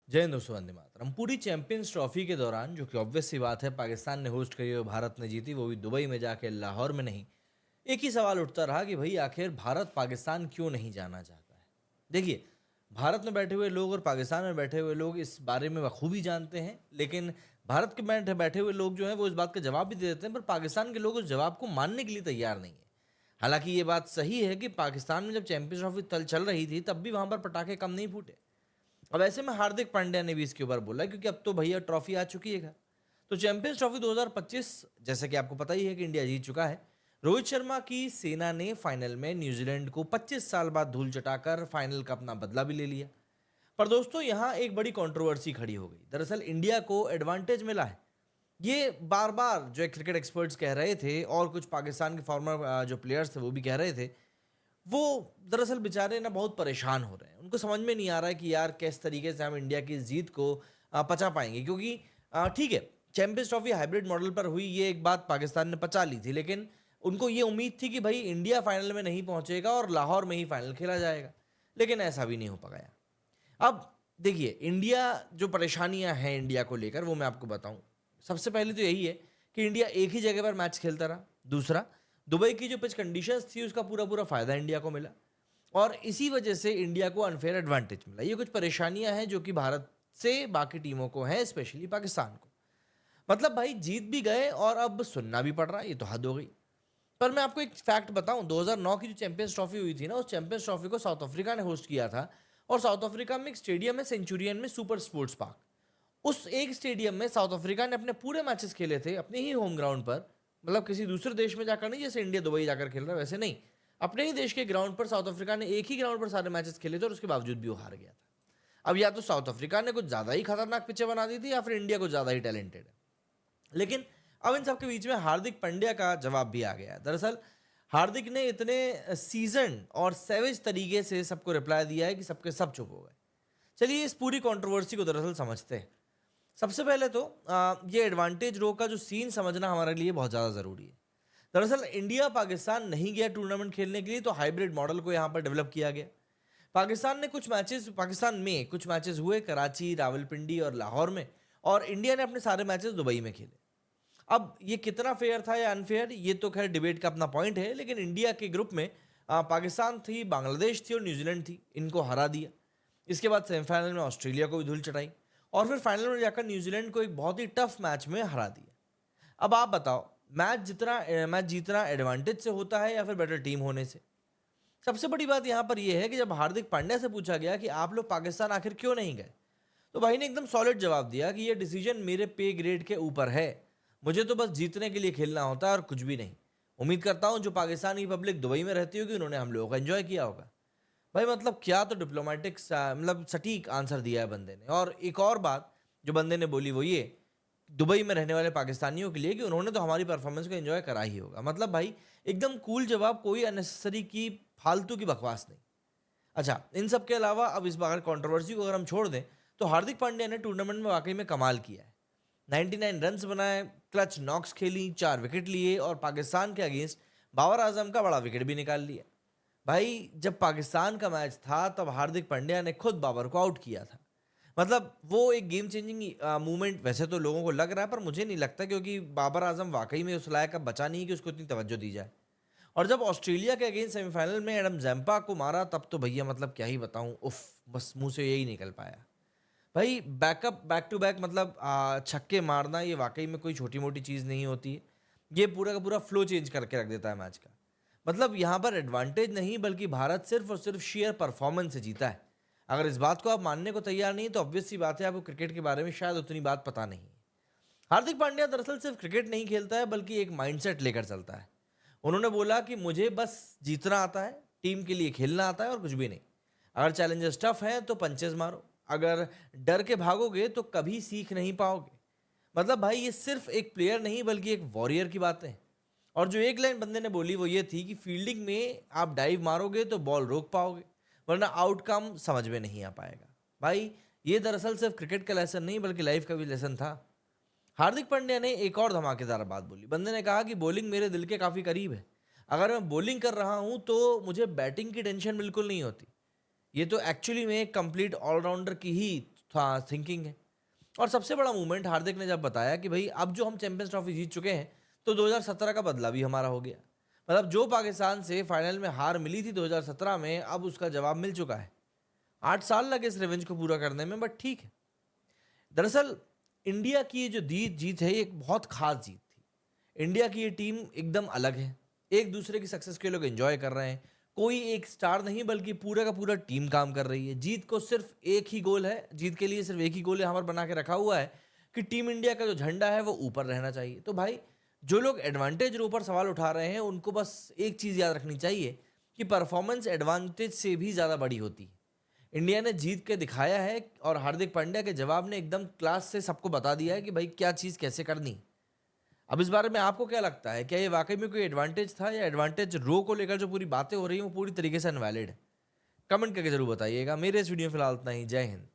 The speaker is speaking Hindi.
जय हिंद दोस्तों, वंदे मातरम। पूरी चैंपियंस ट्रॉफी के दौरान, जो कि ऑब्वियस सी बात है, पाकिस्तान ने होस्ट करी और भारत ने जीती, वो भी दुबई में जाके, लाहौर में नहीं। एक ही सवाल उठता रहा कि भाई आखिर भारत पाकिस्तान क्यों नहीं जाना चाहता है। देखिए, भारत में बैठे हुए लोग और पाकिस्तान में बैठे हुए लोग इस बारे में बखूबी जानते हैं, लेकिन भारत के बैठे बैठे हुए लोग जो हैं वो इस बात का जवाब भी दे देते हैं, पर पाकिस्तान के लोग उस जवाब को मानने के लिए तैयार नहीं है। हालांकि ये बात सही है कि पाकिस्तान में जब चैंपियंस ट्रॉफी तल चल रही थी, तब भी वहां पर पटाखे कम नहीं फूटे। अब ऐसे में हार्दिक पांड्या ने भी इसके ऊपर बोला, क्योंकि अब तो भैया ट्रॉफी आ चुकी है घर। तो चैंपियंस ट्रॉफी 2025, जैसे कि आपको पता ही है कि इंडिया जीत चुका है। रोहित शर्मा की सेना ने फाइनल में न्यूजीलैंड को 25 साल बाद धूल चटाकर फाइनल का अपना बदला भी ले लिया। पर दोस्तों, यहाँ एक बड़ी कंट्रोवर्सी खड़ी हो गई। दरअसल इंडिया को एडवांटेज मिला है। ये बार बार जो क्रिकेट एक्सपर्ट्स कह रहे थे और कुछ पाकिस्तान के फॉर्मर जो प्लेयर्स थे वो भी कह रहे थे। वो दरअसल बेचारे ना बहुत परेशान हो रहे हैं। उनको समझ में नहीं आ रहा है कि यार किस तरीके से हम इंडिया की इस जीत को पचा पाएंगे, क्योंकि ठीक है, चैंपियंस ट्रॉफी हाइब्रिड मॉडल पर हुई, ये एक बात पाकिस्तान ने पचा ली थी, लेकिन उनको ये उम्मीद थी कि भाई इंडिया फाइनल में नहीं पहुंचेगा और लाहौर में ही फाइनल खेला जाएगा। लेकिन ऐसा भी नहीं हो पाया। अब देखिए, इंडिया जो परेशानियां हैं इंडिया को लेकर, वो मैं आपको बताऊं। सबसे पहले तो यही है कि इंडिया एक ही जगह पर मैच खेलता रहा। दूसरा, दुबई की जो पिच कंडीशंस थी उसका पूरा पूरा फायदा इंडिया को मिला, और इसी वजह से इंडिया को अनफेयर एडवांटेज मिला। ये कुछ परेशानियां हैं जो कि भारत से बाकी टीमों को हैं, स्पेशली पाकिस्तान को। मतलब भाई जीत भी गए और अब सुनना भी पड़ रहा है, ये तो हद हो गई। पर मैं आपको एक फैक्ट बताऊं, 2009 की जो चैंपियंस ट्रॉफी हुई थी ना, उस चैंपियंस ट्रॉफी को साउथ अफ्रीका ने होस्ट किया था। और साउथ अफ्रीका में एक स्टेडियम है, सेंचुरियन में सुपर स्पोर्ट्स पार्क। उस एक स्टेडियम में साउथ अफ्रीका ने अपने पूरे मैचेस खेले थे अपने ही होम ग्राउंड पर। मतलब किसी दूसरे देश में जाकर नहीं, जैसे इंडिया दुबई जाकर खेल रहा है वैसे नहीं। अपने ही देश के ग्राउंड पर साउथ अफ्रीका ने एक ही ग्राउंड पर सारे मैचेस खेले थे और उसके बावजूद भी वो हार गया था। अब या तो साउथ अफ्रीका ने कुछ ज्यादा ही खतरनाक पिचें बना दी थी, या फिर इंडिया कुछ ज्यादा ही टैलेंटेड है। लेकिन अब इन सबके बीच में हार्दिक पांड्या का जवाब भी आ गया है। दरअसल हार्दिक ने इतने सीजन और सेवेज तरीके से सबको रिप्लाई दिया है कि सबके सब चुप हो गए। चलिए इस पूरी कंट्रोवर्सी को दरअसल समझते हैं। सबसे पहले तो ये एडवांटेज रो का जो सीन समझना हमारे लिए बहुत ज़्यादा ज़रूरी है। दरअसल इंडिया पाकिस्तान नहीं गया टूर्नामेंट खेलने के लिए, तो हाइब्रिड मॉडल को यहाँ पर डेवलप किया गया। पाकिस्तान में कुछ मैचेस हुए कराची, रावलपिंडी और लाहौर में, और इंडिया ने अपने सारे मैचेस दुबई में खेले। अब ये कितना फेयर था या अनफेयर, ये तो खैर डिबेट का अपना पॉइंट है, लेकिन इंडिया के ग्रुप में पाकिस्तान थी, बांग्लादेश थी और न्यूजीलैंड थी, इनको हरा दिया। इसके बाद सेमीफाइनल में ऑस्ट्रेलिया को भी धूल चटाई, और फिर फाइनल में जाकर न्यूजीलैंड को एक बहुत ही टफ मैच में हरा दिया। अब आप बताओ, मैच जीतना एडवांटेज से होता है या फिर बेटर टीम होने से? सबसे बड़ी बात यहां पर यह है कि जब हार्दिक पांड्या से पूछा गया कि आप लोग पाकिस्तान आखिर क्यों नहीं गए, तो भाई ने एकदम सॉलिड जवाब दिया कि यह डिसीजन मेरे पे ग्रेड के ऊपर है। मुझे तो बस जीतने के लिए खेलना होता है और कुछ भी नहीं। उम्मीद करता हूं जो पाकिस्तानी पब्लिक दुबई में रहती होगी, उन्होंने हम लोगों को एंजॉय किया होगा। भाई मतलब क्या तो डिप्लोमेटिक मतलब सटीक आंसर दिया है बंदे ने। और एक और बात जो बंदे ने बोली वो ये, दुबई में रहने वाले पाकिस्तानियों के लिए, कि उन्होंने तो हमारी परफॉर्मेंस को एंजॉय करा ही होगा। मतलब भाई एकदम कूल जवाब, कोई अननेसेसरी की फालतू की बकवास नहीं। अच्छा, इन सब के अलावा अब इस बार कंट्रोवर्सी को अगर हम छोड़ दें, तो हार्दिक पांड्या ने टूर्नामेंट में वाकई में कमाल किया है। 99 रन्स बनाए, क्लच नॉक्स खेली, 4 विकेट लिए और पाकिस्तान के अगेंस्ट बाबर आजम का बड़ा विकेट भी निकाल लिया। भाई जब पाकिस्तान का मैच था तब हार्दिक पांड्या ने खुद बाबर को आउट किया था। मतलब वो एक गेम चेंजिंग मूवमेंट वैसे तो लोगों को लग रहा है, पर मुझे नहीं लगता, क्योंकि बाबर आजम वाकई में उस लायक अब बचा नहीं कि उसको इतनी तवज्जो दी जाए। और जब ऑस्ट्रेलिया के अगेंस्ट सेमीफाइनल में एडम जैम्पा को मारा, तब तो भैया मतलब क्या ही बताऊं, उफ, बस मुंह से यही निकल पाया। भाई बैक टू बैक, मतलब छक्के मारना ये वाकई में कोई छोटी मोटी चीज़ नहीं होती है। ये पूरा का पूरा फ्लो चेंज करके रख देता है मैच का। मतलब यहाँ पर एडवांटेज नहीं, बल्कि भारत सिर्फ और सिर्फ शेयर परफॉर्मेंस से जीता है। अगर इस बात को आप मानने को तैयार नहीं, तो ऑब्वियस सी बात है आपको क्रिकेट के बारे में शायद उतनी बात पता नहीं है। हार्दिक पांड्या दरअसल सिर्फ क्रिकेट नहीं खेलता है, बल्कि एक माइंडसेट लेकर चलता है। उन्होंने बोला कि मुझे बस जीतना आता है, टीम के लिए खेलना आता है और कुछ भी नहीं। अगर चैलेंजेस टफ है तो पंचेस मारो, अगर डर के भागोगे तो कभी सीख नहीं पाओगे। मतलब भाई ये सिर्फ एक प्लेयर नहीं, बल्कि एक वॉरियर की बात है। और जो एक लाइन बंदे ने बोली वो ये थी कि फील्डिंग में आप डाइव मारोगे तो बॉल रोक पाओगे, वरना आउटकम समझ में नहीं आ पाएगा। भाई ये दरअसल सिर्फ क्रिकेट का लेसन नहीं, बल्कि लाइफ का भी लेसन था। हार्दिक पांड्या ने एक और धमाकेदार बात बोली। बंदे ने कहा कि बॉलिंग मेरे दिल के काफ़ी करीब है। अगर मैं बॉलिंग कर रहा हूं तो मुझे बैटिंग की टेंशन बिल्कुल नहीं होती। ये तो एक्चुअली में एक कंप्लीट ऑलराउंडर की ही था थिंकिंग है। और सबसे बड़ा मूवमेंट हार्दिक ने जब बताया कि भाई अब जो हम चैंपियंस ट्रॉफी जीत चुके हैं तो 2017 का बदला भी हमारा हो गया। मतलब जो पाकिस्तान से फाइनल में हार मिली थी 2017 में, अब उसका जवाब मिल चुका है। 8 साल लगे इस रिवेंज को पूरा करने में, बट ठीक है। दरअसल इंडिया की ये जो जीत है, ये एक बहुत खास जीत थी। इंडिया की ये टीम एकदम अलग है, एक दूसरे की सक्सेस के लोग एंजॉय कर रहे हैं। कोई एक स्टार नहीं बल्कि पूरा का पूरा टीम काम कर रही है। जीत को सिर्फ एक ही गोल है, जीत के लिए सिर्फ एक ही गोल है हमारे बना के रखा हुआ है कि टीम इंडिया का जो झंडा है वो ऊपर रहना चाहिए। तो भाई जो लोग एडवांटेज के ऊपर सवाल उठा रहे हैं उनको बस एक चीज़ याद रखनी चाहिए कि परफॉर्मेंस एडवांटेज से भी ज़्यादा बड़ी होती है। इंडिया ने जीत के दिखाया है और हार्दिक पांड्या के जवाब ने एकदम क्लास से सबको बता दिया है कि भाई क्या चीज़ कैसे करनी। अब इस बारे में आपको क्या लगता है, क्या ये वाकई में कोई एडवांटेज था या एडवांटेज रो को लेकर जो पूरी बातें हो रही हैं वो पूरी तरीके से अनवैलिड है? कमेंट करके जरूर बताइएगा। मेरे इस वीडियो में फिलहाल इतना ही। जय हिंद।